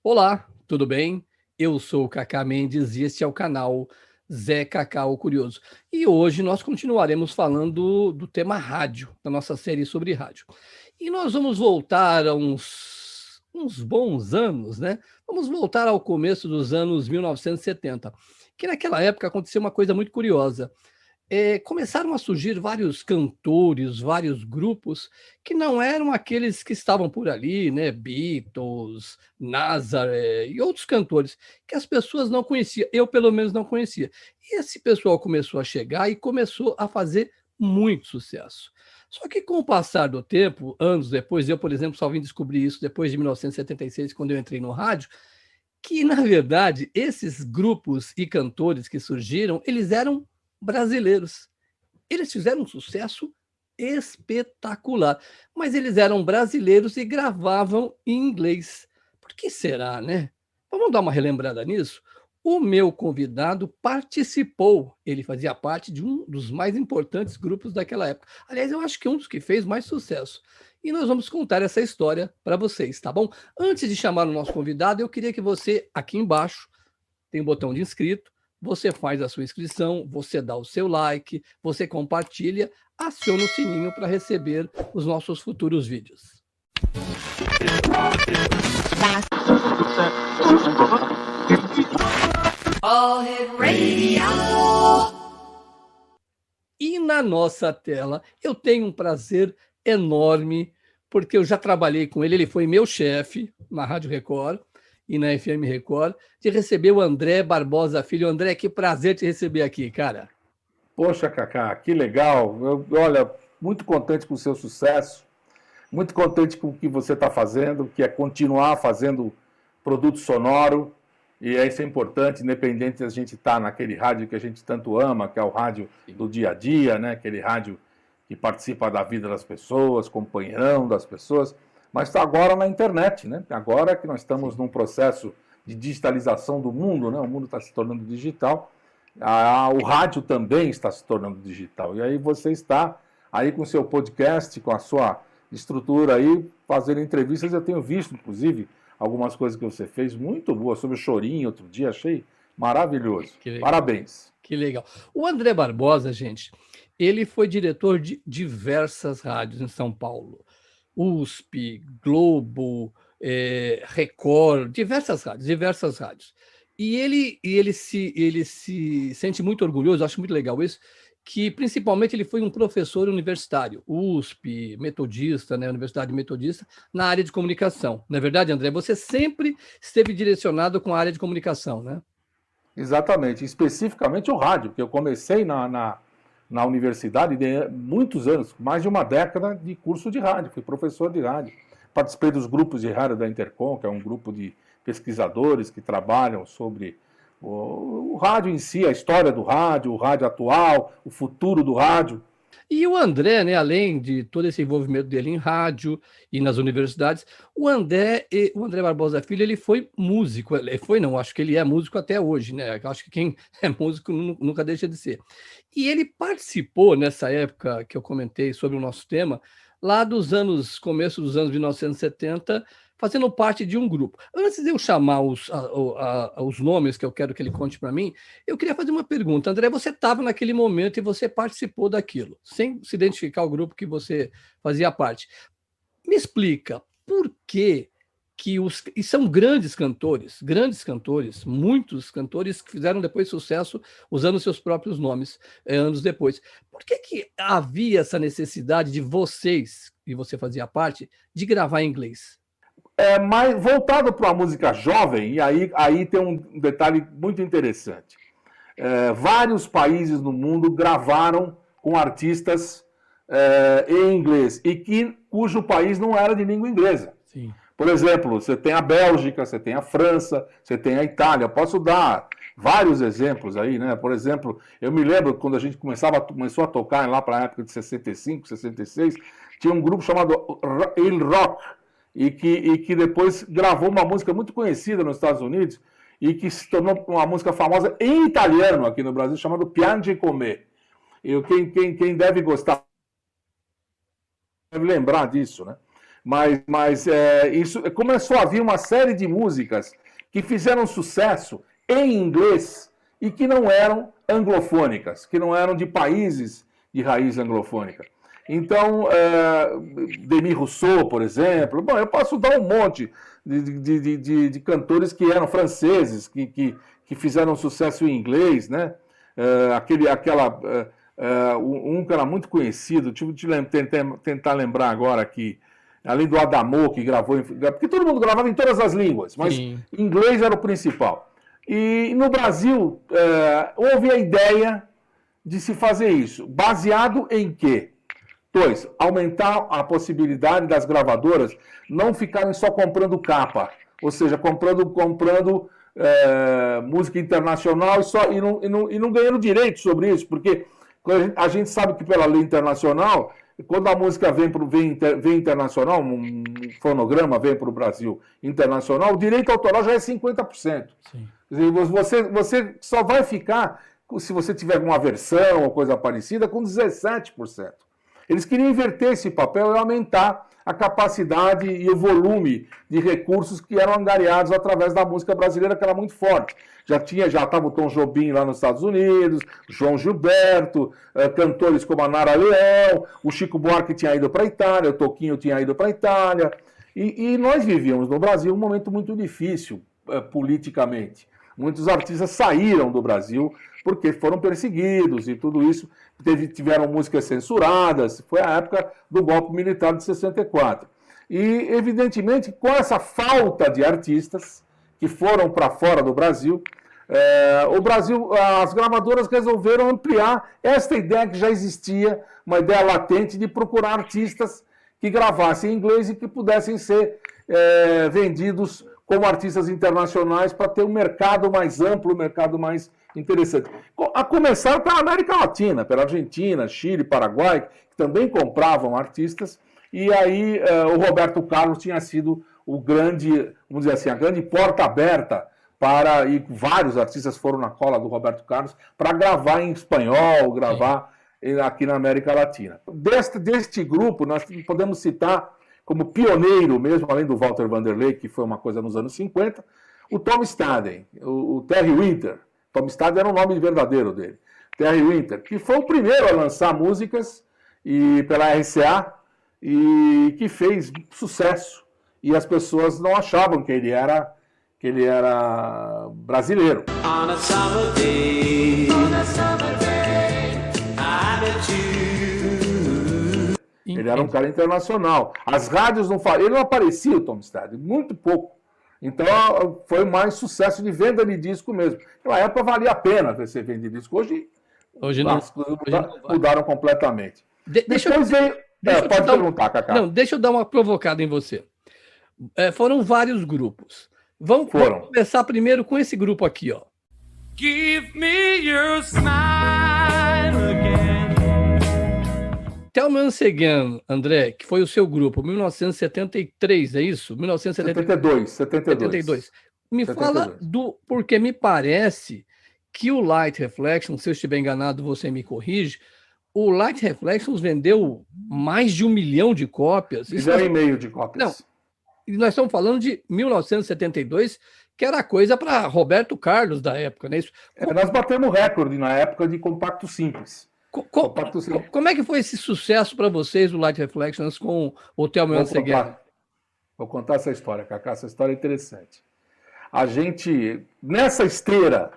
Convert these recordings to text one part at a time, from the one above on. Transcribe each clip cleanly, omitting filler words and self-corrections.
Olá, tudo bem? Eu sou o Cacá Mendes e este é o canal Zé Cacá o Curioso. E hoje nós continuaremos falando do tema rádio, da nossa série sobre rádio. E nós vamos voltar a uns bons anos, né? Vamos voltar ao começo dos anos 1970, que naquela época aconteceu uma coisa muito curiosa. Começaram a surgir vários cantores, vários grupos que não eram aqueles que estavam por ali, né? Beatles, Nazaré e outros cantores que as pessoas não conheciam. Eu, pelo menos, não conhecia. E esse pessoal começou a chegar e começou a fazer muito sucesso. Só que com o passar do tempo, anos depois, eu, por exemplo, só vim descobrir isso depois de 1976, quando eu entrei no rádio, que, na verdade, esses grupos e cantores que surgiram, eles eram brasileiros. Eles fizeram um sucesso espetacular, mas eles eram brasileiros e gravavam em inglês. Por que será, né? Vamos dar uma relembrada nisso? O meu convidado participou, ele fazia parte de um dos mais importantes grupos daquela época. Aliás, eu acho que um dos que fez mais sucesso. E nós vamos contar essa história para vocês, tá bom? Antes de chamar o nosso convidado, eu queria que você, aqui embaixo, tem um botão de inscrito, você faz a sua inscrição, você dá o seu like, você compartilha, aciona o sininho para receber os nossos futuros vídeos. All Hit Radio. E na nossa tela, eu tenho um prazer enorme, porque eu já trabalhei com ele, ele foi meu chefe na Rádio Record e na FM Record, de receber o André Barbosa Filho. André, que prazer te receber aqui, cara. Poxa, Cacá, que legal. Olha, muito contente com o seu sucesso, muito contente com o que você está fazendo, que é continuar fazendo produto sonoro, e isso é importante, independente de a gente estar naquele rádio que a gente tanto ama, que é o rádio do dia a dia, né? Aquele rádio que participa da vida das pessoas, companheirão das pessoas, mas está agora na internet, né? Agora que nós estamos num processo de digitalização do mundo, né? O mundo está se tornando digital. O rádio também está se tornando digital. E aí você está aí com o seu podcast, com a sua estrutura aí, fazendo entrevistas. Eu tenho visto, inclusive, algumas coisas que você fez muito boas, sobre o Chorinho outro dia, achei maravilhoso. Parabéns. Que legal. O André Barbosa, gente, ele foi diretor de diversas rádios em São Paulo. USP, Globo, Record, diversas rádios, diversas rádios. E ele se sente muito orgulhoso, acho muito legal isso, que principalmente ele foi um professor universitário, USP, metodista, né, Universidade Metodista, na área de comunicação. Não é verdade, André? Você sempre esteve direcionado com a área de comunicação, né? Exatamente, especificamente o rádio, que eu comecei na universidade de muitos anos, mais de uma década de curso de rádio, fui professor de rádio. Participei dos grupos de rádio da Intercom, que é um grupo de pesquisadores que trabalham sobre o rádio em si, a história do rádio, o rádio atual, o futuro do rádio. E o André, né, além de todo esse envolvimento dele em rádio e nas universidades, o André Barbosa Filho, ele foi músico, ele foi não, acho que ele é músico até hoje, né? Acho que quem é músico nunca deixa de ser. E ele participou nessa época que eu comentei sobre o nosso tema, lá começo dos anos 1970, fazendo parte de um grupo. Antes de eu chamar os nomes que eu quero que ele conte para mim, eu queria fazer uma pergunta. André, você estava naquele momento e você participou daquilo, sem se identificar o grupo que você fazia parte. Me explica por que e são grandes cantores, muitos cantores que fizeram depois sucesso usando seus próprios nomes, anos depois. Por que havia essa necessidade de vocês, e você fazia parte, de gravar em inglês? Mais voltado para a música jovem, e aí tem um detalhe muito interessante. Vários países no mundo gravaram com artistas em inglês, cujo país não era de língua inglesa. Sim. Por exemplo, você tem a Bélgica, você tem a França, você tem a Itália. Posso dar vários exemplos aí, né? Por exemplo, eu me lembro quando a gente começou a tocar lá para a época de 65, 66, tinha um grupo chamado Il Rock, e que depois gravou uma música muito conhecida nos Estados Unidos e que se tornou uma música famosa em italiano aqui no Brasil, chamada Piangi Come. Quem deve gostar deve lembrar disso, né? Isso começou a vir uma série de músicas que fizeram sucesso em inglês e que não eram anglofônicas, que não eram de países de raiz anglofônica. Então, Demi Rousseau, por exemplo, bom, eu posso dar um monte de cantores que eram franceses, que fizeram sucesso em inglês, né? Um que era muito conhecido, tentar lembrar agora aqui, além do Adamo, que gravou, porque todo mundo gravava em todas as línguas, mas inglês era o principal. E no Brasil, houve a ideia de se fazer isso, baseado em quê? 2, aumentar a possibilidade das gravadoras não ficarem só comprando capa, ou seja, comprando música internacional e não ganhando direito sobre isso, porque a gente sabe que pela lei internacional, quando a música vem internacional, um fonograma vem para o Brasil internacional, o direito autoral já é 50%. Sim. Você só vai ficar, se você tiver uma versão ou coisa parecida, com 17%. Eles queriam inverter esse papel e aumentar a capacidade e o volume de recursos que eram angariados através da música brasileira, que era muito forte. Já estava o Tom Jobim lá nos Estados Unidos, João Gilberto, cantores como a Nara Leão, o Chico Buarque tinha ido para a Itália, o Toquinho tinha ido para a Itália. E nós vivíamos no Brasil um momento muito difícil politicamente. Muitos artistas saíram do Brasil porque foram perseguidos e tudo isso. Tiveram músicas censuradas, foi a época do golpe militar de 64. E, evidentemente, com essa falta de artistas que foram para fora do Brasil, as gravadoras resolveram ampliar esta ideia que já existia, uma ideia latente de procurar artistas que gravassem em inglês e que pudessem ser vendidos como artistas internacionais para ter um mercado mais amplo, um mercado mais interessante. A começar pela América Latina, pela Argentina, Chile, Paraguai, que também compravam artistas, e aí o Roberto Carlos tinha sido o grande, vamos dizer assim, a grande porta aberta e vários artistas foram na cola do Roberto Carlos para gravar em espanhol, gravar aqui na América Latina. Deste grupo, nós podemos citar como pioneiro mesmo, além do Walter Vanderlei, que foi uma coisa nos anos 50, o Tom Staden, o Terry Winter. Tom Staden era o nome verdadeiro dele. Terry Winter, que foi o primeiro a lançar músicas pela RCA e que fez sucesso. E as pessoas não achavam que ele era brasileiro. On a summer day, I met you. Ele era um cara internacional. As rádios não falavam. Ele não aparecia, o Tom Staden, muito pouco. Então foi mais sucesso de venda de disco mesmo. Naquela época valia a pena você vender disco. Hoje mudaram completamente. Pode perguntar, Cacá. Não, deixa eu dar uma provocada em você. Foram vários grupos. Vamos começar primeiro com esse grupo aqui, ó. Give me your smile again. Tell Me Once Again, André, que foi o seu grupo, 1973, é isso? 72. Me fala porque me parece que o Light Reflections, se eu estiver enganado, você me corrige, o Light Reflections vendeu mais de 1 milhão de cópias. 1,5 milhão de cópias. Não, e nós estamos falando de 1972, que era coisa para Roberto Carlos da época, não é isso? Nós batemos recorde na época de compacto simples. Como é que foi esse sucesso para vocês, o Light Reflections, com o Tell Me Once Again? Vou contar essa história, Cacá, essa história é interessante. A gente, nessa esteira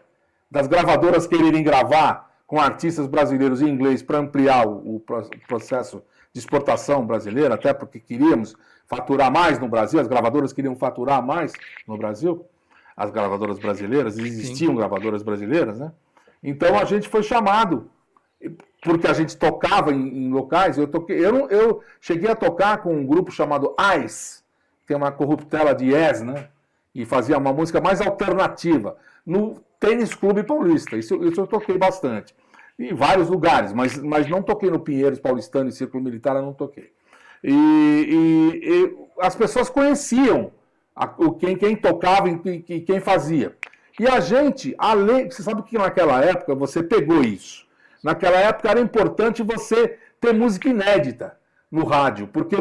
das gravadoras quererem gravar com artistas brasileiros em inglês para ampliar o processo de exportação brasileira, até porque queríamos faturar mais no Brasil, as gravadoras queriam faturar mais no Brasil, as gravadoras brasileiras, existiam gravadoras brasileiras, né? Então a gente foi chamado, porque a gente tocava em locais, eu cheguei a tocar com um grupo chamado Ice, que tem uma corruptela de Yes, né? E fazia uma música mais alternativa, no Tênis Clube Paulista, isso eu toquei bastante, em vários lugares, mas não toquei no Pinheiros Paulistano e Círculo Militar, eu não toquei. E as pessoas conheciam quem tocava e quem fazia. E a gente, você sabe que naquela época você pegou isso. Naquela época era importante você ter música inédita. no rádio, porque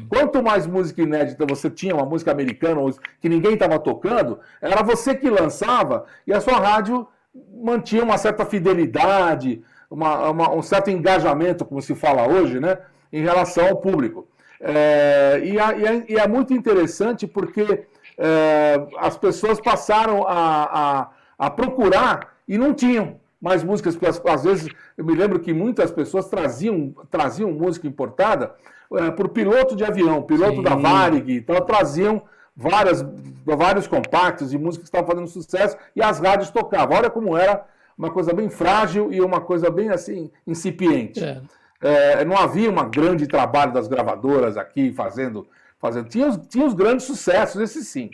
quanto mais música inédita você tinha, uma música americana que ninguém estava tocando, era você que lançava e a sua rádio mantinha uma certa fidelidade, um certo engajamento, como se fala hoje, né, em relação ao público. E é muito interessante porque as pessoas passaram a procurar e não tinham mais músicas, porque às vezes eu me lembro que muitas pessoas traziam música importada por piloto de avião, piloto da Varig, então traziam vários compactos e músicas que estavam fazendo sucesso e as rádios tocavam. Olha como era uma coisa bem frágil e uma coisa bem assim incipiente. Não havia um grande trabalho das gravadoras aqui fazendo. Tinha os grandes sucessos, esses sim.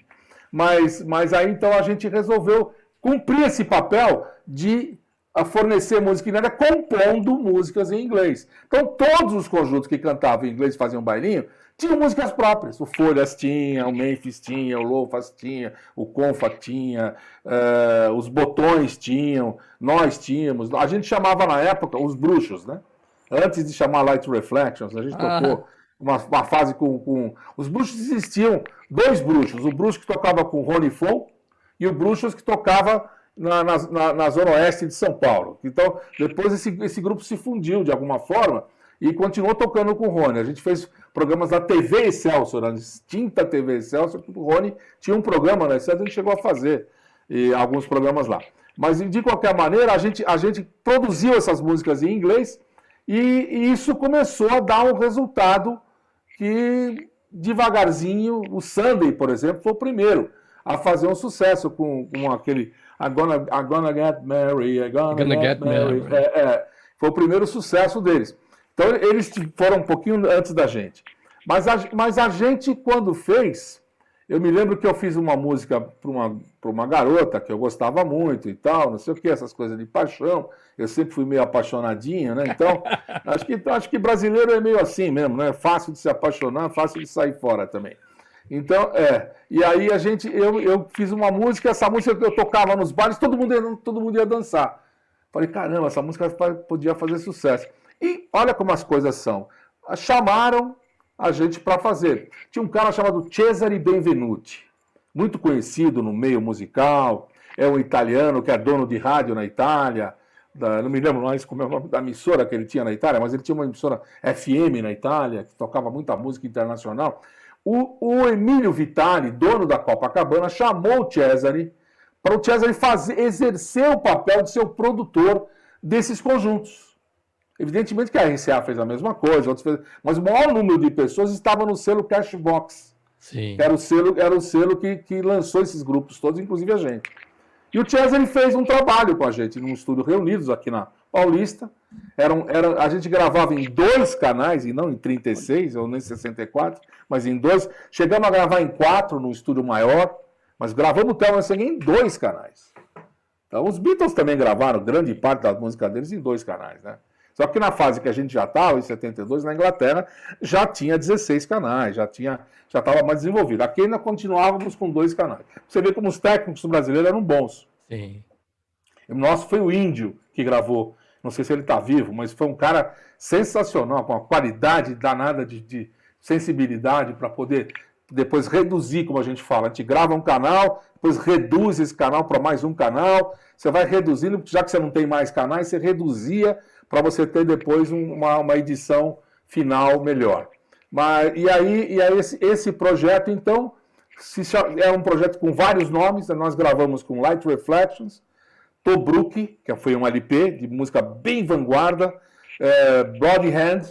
Mas aí então a gente resolveu cumprir esse papel de fornecer música inédita compondo músicas em inglês. Então todos os conjuntos que cantavam em inglês e faziam bailinho tinham músicas próprias. O Folhas tinha, o Memphis tinha, o Loafers tinha, o Confa tinha, os Botões tinham, nós tínhamos. A gente chamava na época os Bruxos, né? Antes de chamar Light Reflections, a gente tocou uma fase com... Os Bruxos existiam, dois Bruxos. O Bruxo que tocava com Rony Fon e o Bruxos que tocava na zona oeste de São Paulo. Então, depois esse grupo se fundiu de alguma forma e continuou tocando com o Rony. A gente fez programas da TV Excelsior, a extinta TV Excelsior, porque o Rony tinha um programa na Excelsior, a gente chegou a fazer alguns programas lá. Mas, de qualquer maneira, a gente produziu essas músicas em inglês e isso começou a dar um resultado que, devagarzinho, o Sunday, por exemplo, foi o primeiro a fazer um sucesso com aquele I'm gonna get married, I'm gonna get married. Foi o primeiro sucesso deles. Então, eles foram um pouquinho antes da gente. Mas a gente, quando fez, eu me lembro que eu fiz uma música para uma garota que eu gostava muito e tal, não sei o que, essas coisas de paixão. Eu sempre fui meio apaixonadinho, né? Então, acho que brasileiro é meio assim mesmo, né? Fácil de se apaixonar, fácil de sair fora também. Então, e aí eu fiz uma música, essa música que eu tocava nos bares, todo mundo ia dançar. Falei, caramba, essa música podia fazer sucesso. E olha como as coisas são. Chamaram a gente para fazer. Tinha um cara chamado Cesare Benvenuti, muito conhecido no meio musical, é um italiano que é dono de rádio na Itália, não me lembro mais como é o nome da emissora que ele tinha na Itália, mas ele tinha uma emissora FM na Itália, que tocava muita música internacional. O Emílio Vitali, dono da Copacabana, chamou o Cesare para o Cesare exercer o papel de ser o produtor desses conjuntos. Evidentemente que a RCA fez a mesma coisa, mas o maior número de pessoas estava no selo Cashbox. Sim. Era o selo que lançou esses grupos todos, inclusive a gente. E o Cesare fez um trabalho com a gente num estúdio reunidos aqui na Paulista. A gente gravava em 2 canais, e não em 36 ou nem 64, mas em 2. Chegamos a gravar em 4 num estúdio maior, mas gravamos o Thelma Seguin em 2 canais. Então os Beatles também gravaram grande parte da música deles em 2 canais, né? Só que na fase que a gente já estava, em 72, na Inglaterra, já tinha 16 canais, já estava mais desenvolvido. Aqui ainda continuávamos com 2 canais. Você vê como os técnicos brasileiros eram bons. Sim. O nosso foi o Índio que gravou. Não sei se ele está vivo, mas foi um cara sensacional, com uma qualidade danada de sensibilidade para poder depois reduzir, como a gente fala. A gente grava um canal, depois reduz esse canal para mais um canal. Você vai reduzindo, já que você não tem mais canais, você reduzia para você ter depois uma edição final melhor. E aí esse projeto, então, é um projeto com vários nomes. Nós gravamos com Light Reflections, Tobruk, que foi um LP de música bem vanguarda, Bloody Hand,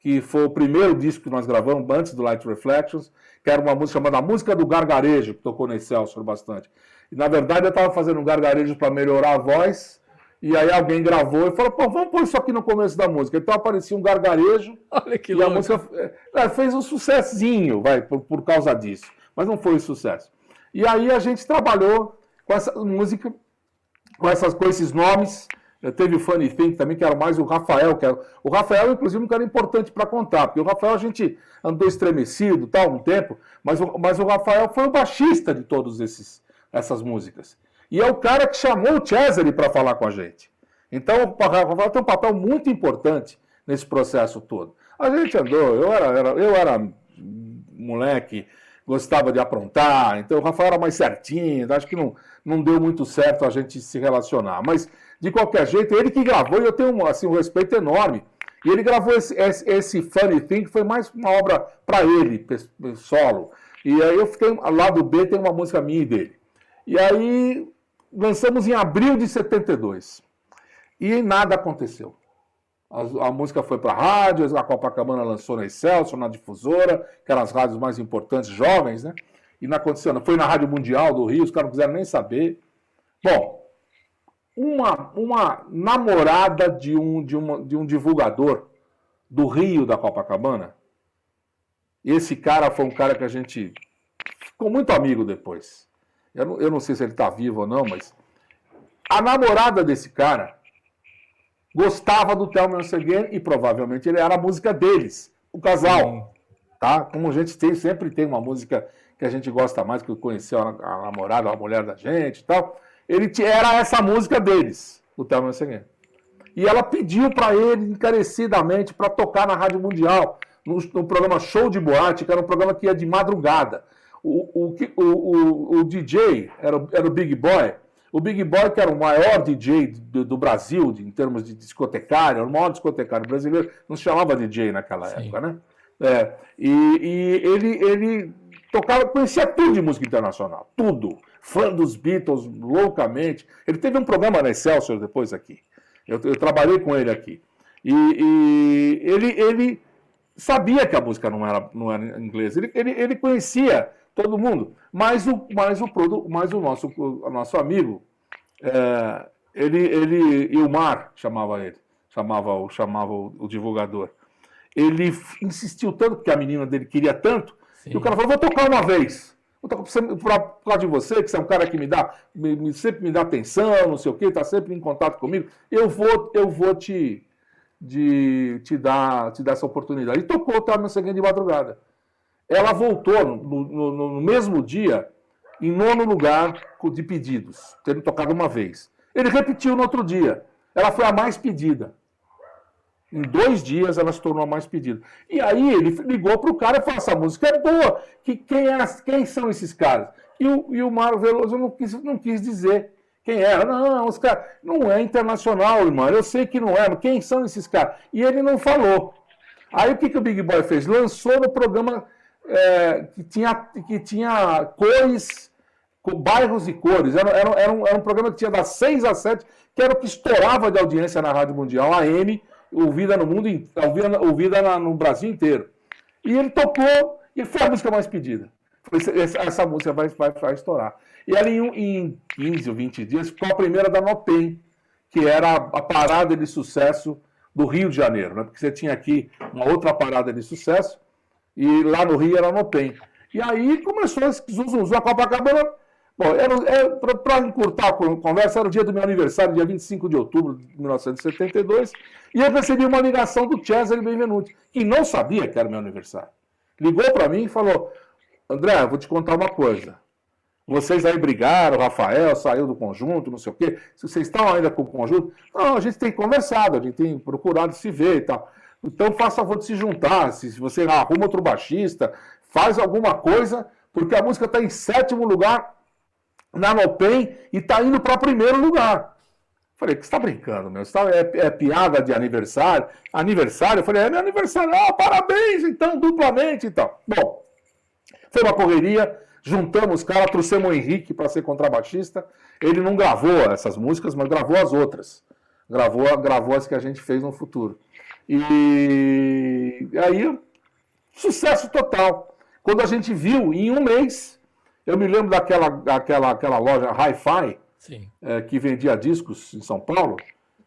que foi o primeiro disco que nós gravamos antes do Light Reflections, que era uma música chamada Música do Gargarejo, que tocou na Excelsior bastante. E, na verdade, eu estava fazendo um gargarejo para melhorar a voz, e aí alguém gravou e falou, pô, vamos pôr isso aqui no começo da música. Então aparecia um gargarejo. Olha que e louco. A música fez um sucessinho, por causa disso. Mas não foi um sucesso. E aí a gente trabalhou com essa música, com esses nomes. Teve o Funny Thing também, que era mais o Rafael. O Rafael, inclusive, um cara importante para contar, porque o Rafael a gente andou estremecido, tal, um tempo, mas o Rafael foi o baixista de todas essas músicas. E é o cara que chamou o Cesare para falar com a gente. Então, o Rafael tem um papel muito importante nesse processo todo. A gente andou, eu era moleque, gostava de aprontar, então o Rafael era mais certinho, acho que não deu muito certo a gente se relacionar. Mas, de qualquer jeito, ele que gravou, e eu tenho assim, um respeito enorme. E ele gravou esse Funny Thing, que foi mais uma obra para ele, solo. E aí eu fiquei, lá do B tem uma música minha e dele. E aí lançamos em abril de 72. E nada aconteceu. A música foi para a rádio, a Copacabana lançou na Excelsior, na Difusora, que eram as rádios mais importantes, jovens, né? E não aconteceu, não. Foi na Rádio Mundial do Rio, os caras não quiseram nem saber. Bom, uma namorada de um divulgador do Rio da Copacabana, esse cara foi um cara que a gente ficou muito amigo depois. Eu não sei se ele está vivo ou não, mas a namorada desse cara gostava do Tell Me Once Again e provavelmente ele era a música deles, o casal. Tá? Como a gente sempre tem uma música que a gente gosta mais, que conheceu a namorada, a mulher da gente e tal. Era essa música deles, o Tell Me Once Again. E ela pediu para ele encarecidamente para tocar na Rádio Mundial, no programa Show de Boate, que era um programa que ia de madrugada. O DJ era o Big Boy. O Big Boy, que era o maior DJ do Brasil, em termos de discotecário, era o maior discotecário brasileiro, não se chamava DJ naquela época, né? E ele tocava, conhecia tudo de música internacional, tudo. Fã dos Beatles, loucamente. Ele teve um programa na Excelsior depois aqui. Eu trabalhei com ele aqui. E ele sabia que a música não era em inglês. Ele conhecia todo mundo. Mas o nosso amigo, Ilmar, chamava o divulgador. Ele insistiu tanto, porque a menina dele queria tanto, sim, que o cara falou, vou tocar uma vez. Vou tocar por causa de você, que você é um cara que sempre me dá atenção, não sei o quê, está sempre em contato comigo. Eu vou te dar essa oportunidade. E tocou o Tell Me Once Again de madrugada. Ela voltou no mesmo dia, em 9º lugar de pedidos, tendo tocado uma vez. Ele repetiu no outro dia. Ela foi a mais pedida. Em 2 dias ela se tornou a mais pedida. E aí ele ligou para o cara e falou, essa música é boa. Quem são esses caras? E o Mário Veloso não quis dizer quem era. Não, os caras. Não é internacional, irmão. Eu sei que não é, mas quem são esses caras? E ele não falou. Aí o que o Big Boy fez? Lançou no programa que tinha cores, bairros e cores. Era um programa que tinha das 6 às 7, que era o que estourava de audiência na Rádio Mundial, a AM, ouvida no mundo, ouvida no Brasil inteiro. E ele tocou, e foi a música mais pedida. Essa música vai estourar. E ali em 15 ou 20 dias ficou a primeira da Nopem, que era a parada de sucesso do Rio de Janeiro, né? Porque você tinha aqui uma outra parada de sucesso, e lá no Rio era a Nopem. E aí começou esse zum, a Copacabana. Bom, para encurtar a conversa, era o dia do meu aniversário, dia 25 de outubro de 1972, e eu recebi uma ligação do Cesare Benvenuti, que não sabia que era meu aniversário. Ligou para mim e falou, André, vou te contar uma coisa. Vocês aí brigaram, o Rafael saiu do conjunto, não sei o quê. Se vocês estão ainda com o conjunto, não, a gente tem conversado, a gente tem procurado se ver e tal. Então faça favor de se juntar, se você arruma outro baixista, faz alguma coisa, porque a música está em 7º lugar na Nopem e está indo para 1º lugar. Falei, que você está brincando, meu? É piada de aniversário? Aniversário? Eu falei, é meu aniversário. Ah, parabéns, então, duplamente e tal. Bom, foi uma correria, juntamos os caras, trouxemos o Henrique para ser contrabaixista. Ele não gravou essas músicas, mas gravou as outras. Gravou as que a gente fez no futuro. E aí, sucesso total. Quando a gente viu, em um mês, eu me lembro daquela loja Hi-Fi, que vendia discos em São Paulo.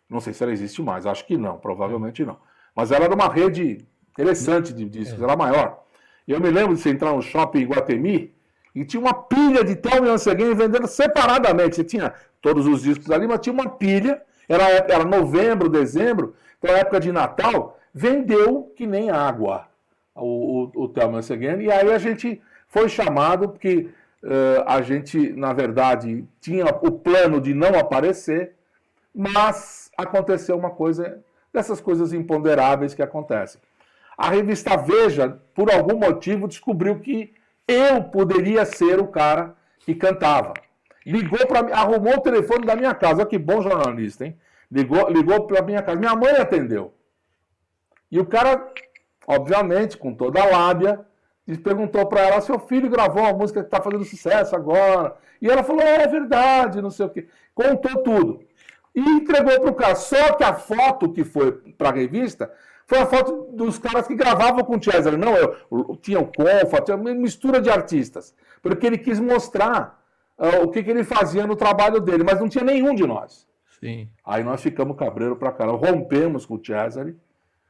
Não sei se ela existe mais, acho que não, provavelmente não. Mas ela era uma rede interessante de discos, era maior. E eu me lembro de você entrar no shopping em Iguatemi e tinha uma pilha de Tell Me Once Again vendendo separadamente. Você tinha todos os discos ali, mas tinha uma pilha, era novembro, dezembro, então época de Natal, vendeu que nem água o Tell Me Once Again. E aí a gente foi chamado, porque a gente, na verdade, tinha o plano de não aparecer, mas aconteceu uma coisa, dessas coisas imponderáveis que acontecem. A revista Veja, por algum motivo, descobriu que eu poderia ser o cara que cantava. Ligou para mim, arrumou o telefone da minha casa. Olha que bom jornalista, hein? Ligou para minha casa. Minha mãe atendeu. E o cara, obviamente, com toda a lábia, perguntou para ela: seu filho gravou uma música que está fazendo sucesso agora. E ela falou: é verdade, não sei o quê. Contou tudo. E entregou para o cara. Só que a foto que foi para a revista foi a foto dos caras que gravavam com o Cesare. Não, tinha o Confa, tinha uma mistura de artistas. Porque ele quis mostrar o que ele fazia no trabalho dele, mas não tinha nenhum de nós. Sim. Aí nós ficamos cabreiro pra caramba. Rompemos com o Cesare,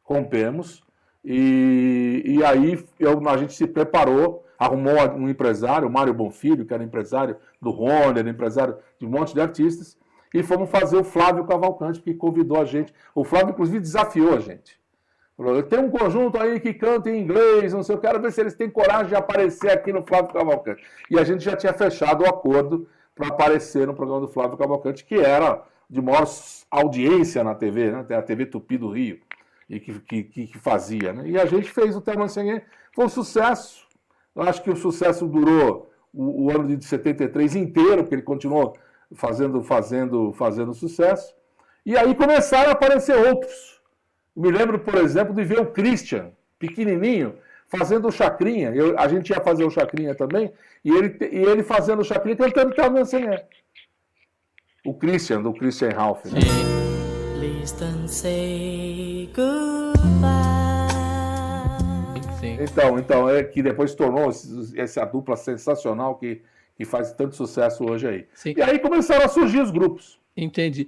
rompemos, e aí a gente se preparou, arrumou um empresário, o Mário Bonfilho, que era empresário do Rony, era empresário de um monte de artistas, e fomos fazer o Flávio Cavalcante, que convidou a gente. O Flávio, inclusive, desafiou a gente. Falou: tem um conjunto aí que canta em inglês, não sei, eu quero ver se eles têm coragem de aparecer aqui no Flávio Cavalcante. E a gente já tinha fechado o acordo para aparecer no programa do Flávio Cavalcante, que era de maior audiência na TV, né? A TV Tupi do Rio, e que fazia. Né? E a gente fez o Thelma Senguê, foi um sucesso. Eu acho que o sucesso durou o ano de 73 inteiro, porque ele continuou fazendo sucesso. E aí começaram a aparecer outros. Me lembro, por exemplo, de ver o Christian, pequenininho, fazendo o Chacrinha. A gente ia fazer o Chacrinha também, e ele fazendo o Chacrinha cantando Thelma Senguê. O Christian, do Christian Ralph. Né? Please don't say goodbye. Então, é que depois tornou essa dupla sensacional que faz tanto sucesso hoje aí. Sim. E aí começaram a surgir os grupos. Entendi.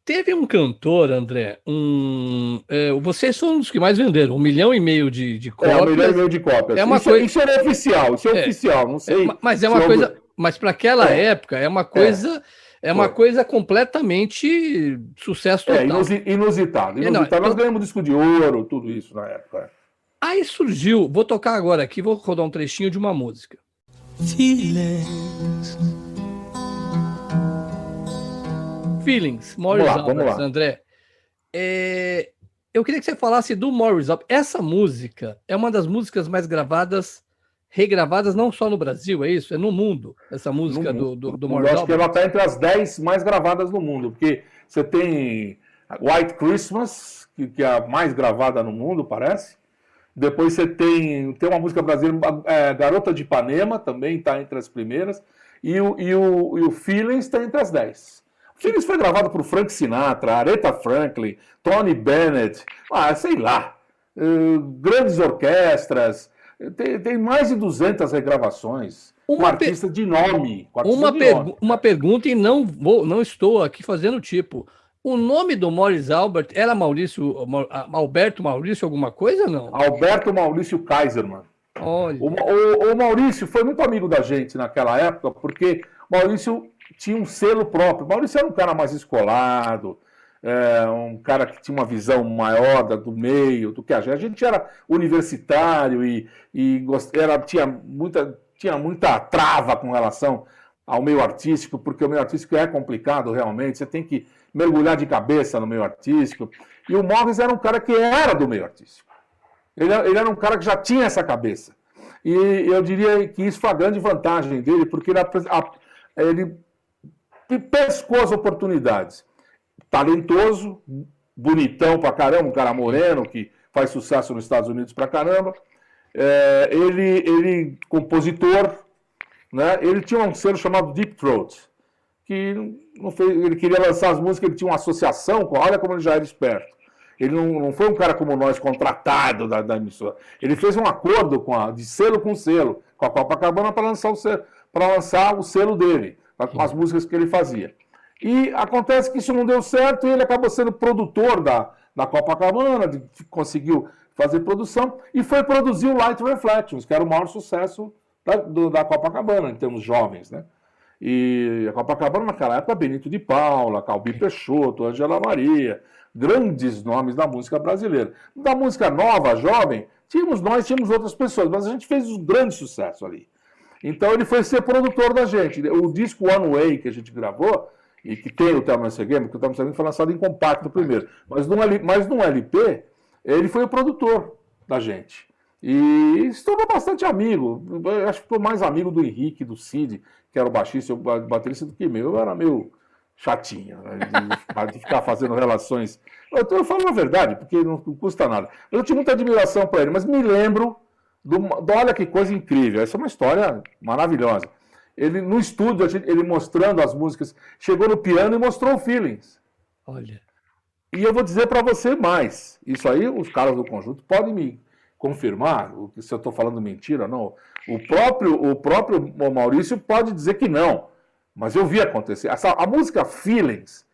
Teve um cantor, André, vocês são um dos que mais venderam, 1,5 milhão de cópias. 1,5 milhão de cópias. Isso é oficial, oficial, não sei. Mas é uma coisa, mas para aquela época é uma coisa, uma coisa completamente sucesso total. Inusitado. Nós ganhamos disco de ouro, tudo isso na época. Aí surgiu, vou tocar agora aqui, vou rodar um trechinho de uma música. Feelings, Morris Albert, André. Eu queria que você falasse do Morris Albert. Essa música é uma das músicas mais regravadas não só no Brasil, é isso? É no mundo, essa música do Morris Albert. Eu acho que ela está entre as 10 mais gravadas no mundo, porque você tem White Christmas, que é a mais gravada no mundo, parece. Depois você tem uma música brasileira, Garota de Ipanema, também está entre as primeiras. E o Feelings está entre as 10. O Feelings foi gravado por Frank Sinatra, Aretha Franklin, Tony Bennett, sei lá, grandes orquestras. Tem mais de 200 regravações. Um artista de nome. Uma pergunta, e não estou aqui fazendo tipo. O nome do Morris Albert era Alberto Maurício alguma coisa ou não? Alberto Maurício Kaiserman. Olha. O Maurício foi muito amigo da gente naquela época, porque o Maurício tinha um selo próprio. O Maurício era um cara mais escolado, um cara que tinha uma visão maior do meio do que a gente. A gente era universitário e tinha muita trava com relação ao meio artístico, porque o meio artístico é complicado realmente, você tem que mergulhar de cabeça no meio artístico. E o Morris era um cara que era do meio artístico. Ele era um cara que já tinha essa cabeça. E eu diria que isso foi a grande vantagem dele, porque ele pescou as oportunidades. Talentoso, bonitão pra caramba, um cara moreno que faz sucesso nos Estados Unidos pra caramba. Ele compositor, né? Ele tinha um selo chamado Deep Throat, que ele queria lançar as músicas, ele tinha uma associação olha como ele já era esperto. Ele não foi um cara como nós, contratado da emissora. Ele fez um acordo de selo com selo, com a Copacabana, para lançar o selo dele, com as músicas que ele fazia. E acontece que isso não deu certo e ele acabou sendo produtor da Copacabana, conseguiu fazer produção e foi produzir o Light Reflections, que era o maior sucesso da Copacabana, em termos jovens, né? E a Copacabana, naquela época, Benito de Paula, Calbi Peixoto, Angela Maria, grandes nomes da música brasileira. Da música nova, jovem, tínhamos outras pessoas, mas a gente fez um grande sucesso ali. Então ele foi ser produtor da gente. O disco One Way que a gente gravou, e que tem o Thelma Segame, porque o Thelma Segame foi lançado em compacto primeiro, mas num LP, ele foi o produtor. da gente. E se tornou bastante amigo. Eu acho que ficou mais amigo do Henrique, do Cid, que era o baixista e o baterista, do que meu. Eu era meio chatinho, né, de ficar fazendo relações. Eu falo a verdade, porque não custa nada. Eu tinha muita admiração para ele, mas me lembro olha que coisa incrível. Essa é uma história maravilhosa. Ele, no estúdio, ele mostrando as músicas, chegou no piano e mostrou o Feelings. Olha. E eu vou dizer para você mais. Isso aí, os caras do conjunto podem me confirmar se eu estou falando mentira ou não. O próprio Maurício pode dizer que não. Mas eu vi acontecer. A música Feelings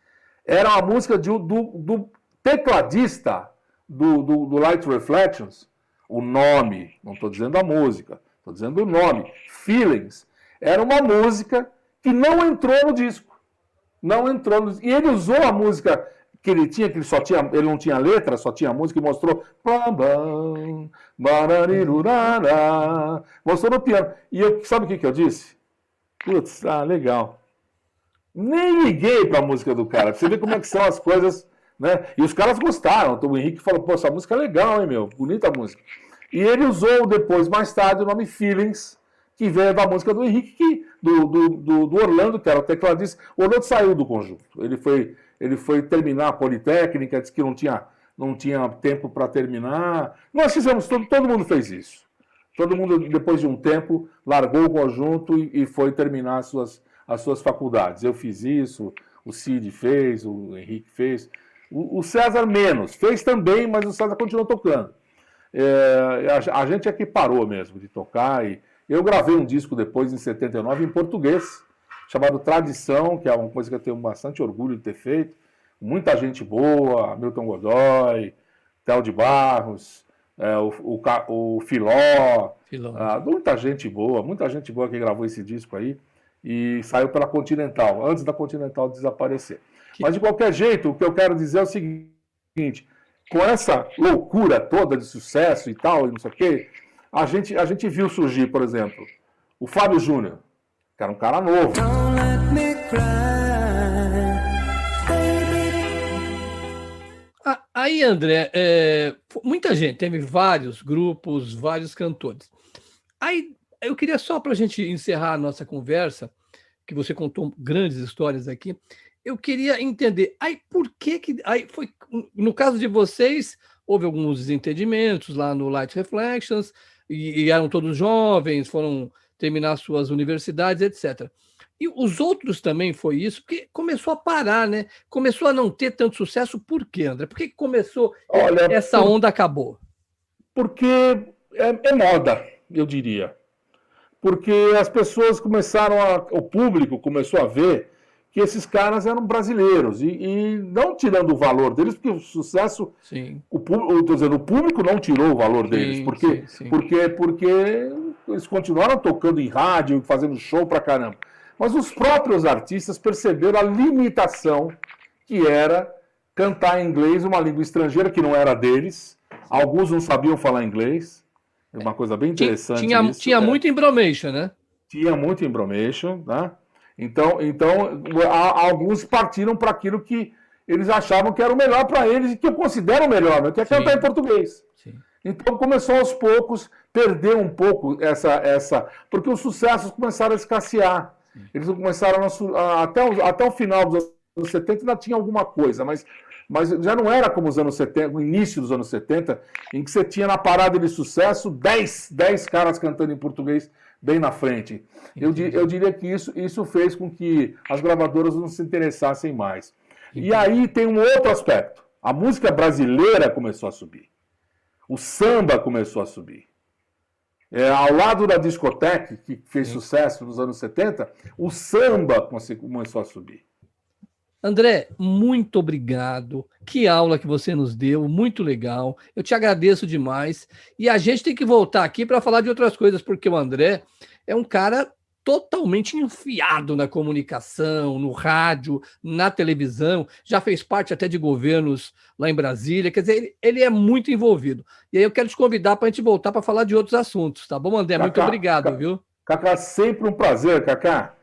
era uma música do tecladista do Light Reflections. O nome, não estou dizendo a música, estou dizendo o nome. Feelings. Era uma música que não entrou no disco. Não entrou no disco. E ele usou a música que ele tinha, ele não tinha letra, só tinha música, e mostrou. Mostrou no piano. E sabe o que eu disse? Putz, legal. Nem liguei para a música do cara. Pra você ver como é que são as coisas, né? E os caras gostaram. O Henrique falou, pô, essa música é legal, hein, meu? Bonita a música. E ele usou depois, mais tarde, o nome Feelings, que veio da música do Henrique, do Orlando, que era o tecladista. O Orlando saiu do conjunto. Ele foi terminar a Politécnica, disse que não tinha tempo para terminar. Nós fizemos, todo mundo fez isso. Todo mundo, depois de um tempo, largou o conjunto e foi terminar as suas faculdades. Eu fiz isso, o Cid fez, o Henrique fez. O César menos, fez também, mas o César continuou tocando. A gente é que parou mesmo de tocar. E eu gravei um disco depois, em 79, em português, chamado Tradição, que é uma coisa que eu tenho bastante orgulho de ter feito. Muita gente boa, Milton Godoy, Théo de Barros, o Filó. Muita gente boa que gravou esse disco aí e saiu pela Continental, antes da Continental desaparecer. Mas de qualquer jeito, o que eu quero dizer é o seguinte, com essa loucura toda de sucesso e tal, e não sei o quê, a gente viu surgir, por exemplo, o Fábio Júnior, que era um cara novo. Don't let me cry, baby. Aí, André, muita gente, teve vários grupos, vários cantores. Aí, eu queria só para a gente encerrar a nossa conversa, que você contou grandes histórias aqui, eu queria entender, aí por que aí foi, no caso de vocês, houve alguns desentendimentos lá no Light Reflections, e eram todos jovens, foram terminar suas universidades, etc. E os outros também foi isso, porque começou a parar, né? Começou a não ter tanto sucesso, por quê, André? Por que começou, essa onda acabou? Porque é moda, eu diria. Porque as pessoas o público começou a ver que esses caras eram brasileiros, e não tirando o valor deles, porque o sucesso, sim. O público não tirou o valor deles, porque eles continuaram tocando em rádio, fazendo show pra caramba. Mas os próprios artistas perceberam a limitação que era cantar em inglês, uma língua estrangeira que não era deles. Alguns não sabiam falar inglês. É uma coisa bem interessante. Tinha muito embromation, né? Tinha muito embromation, né? Então alguns partiram para aquilo que eles achavam que era o melhor para eles e que eu considero o melhor, né? Que é cantar em português. Sim. Então começou aos poucos perder um pouco essa porque os sucessos começaram a escassear. Sim. Eles começaram até o final dos anos 70 ainda tinha alguma coisa, mas já não era como os anos 70, o início dos anos 70, em que você tinha na parada de sucesso 10 caras cantando em português bem na frente. Eu diria que isso fez com que as gravadoras não se interessassem mais. Entendi. E aí tem um outro aspecto. A música brasileira começou a subir. O samba começou a subir. Ao lado da discoteca, que fez sucesso nos anos 70, o samba começou a subir. André, muito obrigado. Que aula que você nos deu, muito legal. Eu te agradeço demais. E a gente tem que voltar aqui para falar de outras coisas, porque o André é um cara totalmente enfiado na comunicação, no rádio, na televisão, já fez parte até de governos lá em Brasília, quer dizer, ele é muito envolvido. E aí eu quero te convidar para a gente voltar para falar de outros assuntos, tá bom, André? Muito obrigado, viu? Cacá, sempre um prazer, Cacá.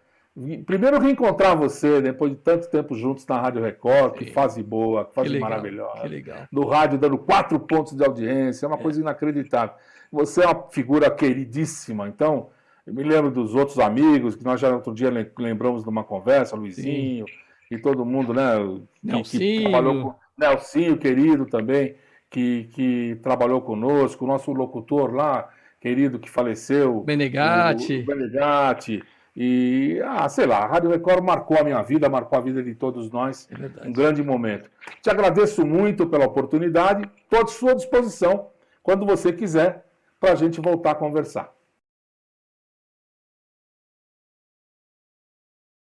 Primeiro reencontrar você, depois de tanto tempo juntos na Rádio Record, que fase boa, que fase maravilhosa. Que legal. No rádio dando 4 pontos de audiência, é uma coisa inacreditável. Você é uma figura queridíssima, então, eu me lembro dos outros amigos, que nós já outro dia lembramos de uma conversa, Luizinho, e todo mundo, né? Que trabalhou com Nelsinho, querido também, que trabalhou conosco, o nosso locutor lá, querido, que faleceu. Benegatti. O Benegatti. E, sei lá, a Rádio Record marcou a minha vida, marcou a vida de todos nós. É verdade. Um grande momento. Te agradeço muito pela oportunidade, estou à sua disposição, quando você quiser, para a gente voltar a conversar.